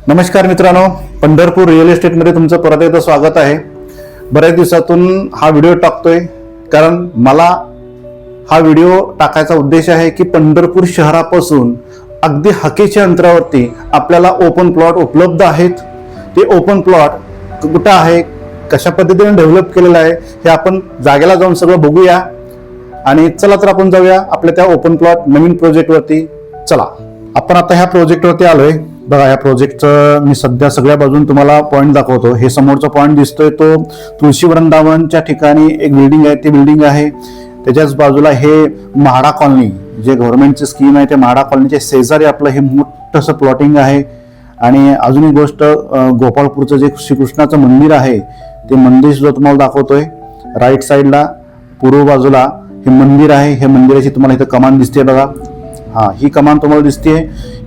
नमस्कार मित्रांनो, पंढरपूर रिअल एस्टेटमध्ये तुमचं परत एकदा स्वागत आहे. बऱ्याच दिवसातून हा व्हिडिओ टाकतोय कारण मला हा व्हिडिओ टाकायचा उद्देश आहे की पंढरपूर शहरापासून अगदी हाकेच्या अंतरावरती आपल्याला ओपन प्लॉट उपलब्ध आहेत. ते ओपन प्लॉट कुठं आहे, कशा पद्धतीने डेव्हलप केलेलं आहे हे आपण जागेला जाऊन सगळं बघूया. आणि चला तर आपण जाऊया आपल्या त्या ओपन प्लॉट नवीन प्रोजेक्टवरती. चला आपण आता ह्या प्रोजेक्टवरती आलोय. बघा, या प्रोजेक्टचं मी सध्या सगळ्या बाजून तुम्हाला पॉईंट दाखवतो. हे समोरचा पॉईंट दिसतोय तो तुळशी वृंदावनच्या ठिकाणी एक बिल्डिंग आहे, ती बिल्डिंग आहे. त्याच्याच बाजूला हे म्हाडा कॉलनी, जे गव्हर्नमेंटची स्कीम आहे, त्या म्हाडा कॉलनीच्या शेजारी आपलं हे मोठंसं प्लॉटिंग आहे. आणि अजून एक गोष्ट, गोपाळपूरचं जे श्रीकृष्णाचं मंदिर आहे ते मंदिर सुद्धा तुम्हाला दाखवतोय. राईट साईडला पूर्व बाजूला हे मंदिर आहे. हे मंदिराची तुम्हाला इथं कमान दिसते बघा. हा, ही कमान तुम्हाला दिसते.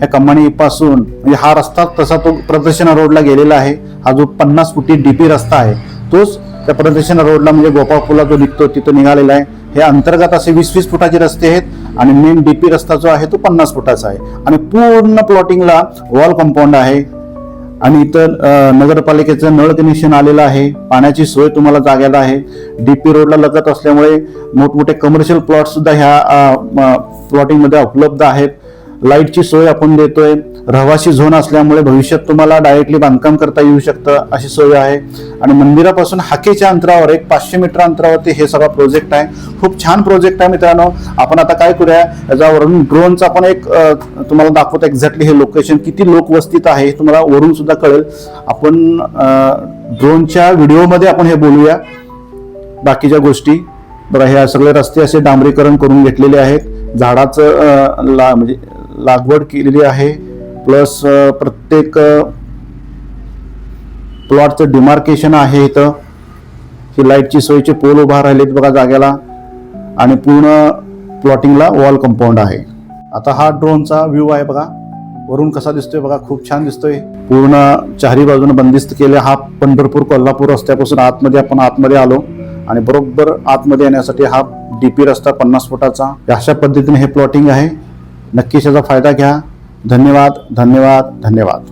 या कमानीपासून म्हणजे हा रस्ता तसा तो प्रदर्शना रोडला गेलेला आहे. हा जो 50 फुटी डीपी रस्ता आहे तोच त्या प्रदर्शना रोडला म्हणजे गोपाळपूरला जो निघतो तिथं निघालेला आहे. हे अंतर्गत असे 20-20 फुटाचे रस्ते आहेत आणि मेन डीपी रस्ता जो आहे तो 50 फुटाचा आहे. आणि पूर्ण प्लॉटिंगला वॉल कंपाऊंड आहे. आणि इथं नगरपालिकेचं नळ कनेक्शन आलेलं आहे. पाण्याची सोय तुम्हाला जागेला आहे. डीपी रोडला लगत असल्यामुळे मोठमोठे कमर्शियल प्लॉट सुद्धा ह्या प्लॉटिंग मध्ये उपलब्ध आहेत. लाईटची सोय आपण देतोय. रहिवासी झोन असल्यामुळे भविष्यात तुम्हाला डायरेक्टली बांधकाम करता येऊ शकतं अशी सोय आहे. आणि मंदिरापासून हाकेच्या अंतरावर एक 500 मीटर अंतरावरती हे सगळा प्रोजेक्ट आहे. खूप छान प्रोजेक्ट आहे मित्रांनो. आपण आता काय करूया, याच्यावरून ड्रोनचा पण एक तुम्हाला दाखवतो एक्झॅक्टली हे लोकेशन किती लोकवस्तीत आहे तुम्हाला वरून सुद्धा कळेल. आपण ड्रोनच्या व्हिडिओमध्ये आपण हे बोलूया बाकीच्या गोष्टी. बघा, हे सगळे रस्ते असे डांबरीकरण करून घेतलेले आहेत. झाडाचं म्हणजे लागवड केलेली आहे. प्लस प्रत्येक प्लॉटचं डिमार्केशन आहे. इथं ही लाईटची सोयीचे पोल उभा राहिलेत बघा जागेला. आणि पूर्ण प्लॉटिंगला वॉल कंपाऊंड आहे. आता हा ड्रोनचा व्ह्यू आहे बघा, वरून कसा दिसतोय बघा, खूप छान दिसतोय. पूर्ण चारी बाजूने बंदिस्त केले. हा पंढरपूर कोल्हापूर रस्त्यापासून आपण आतमध्ये आलो आणि बरोबर आतमध्ये येण्यासाठी हा डीपी रस्ता 50 फुटाचा. अशा पद्धतीने हे प्लॉटिंग आहे. नक्कीच याचा फायदा घ्या. धन्यवाद, धन्यवाद, धन्यवाद.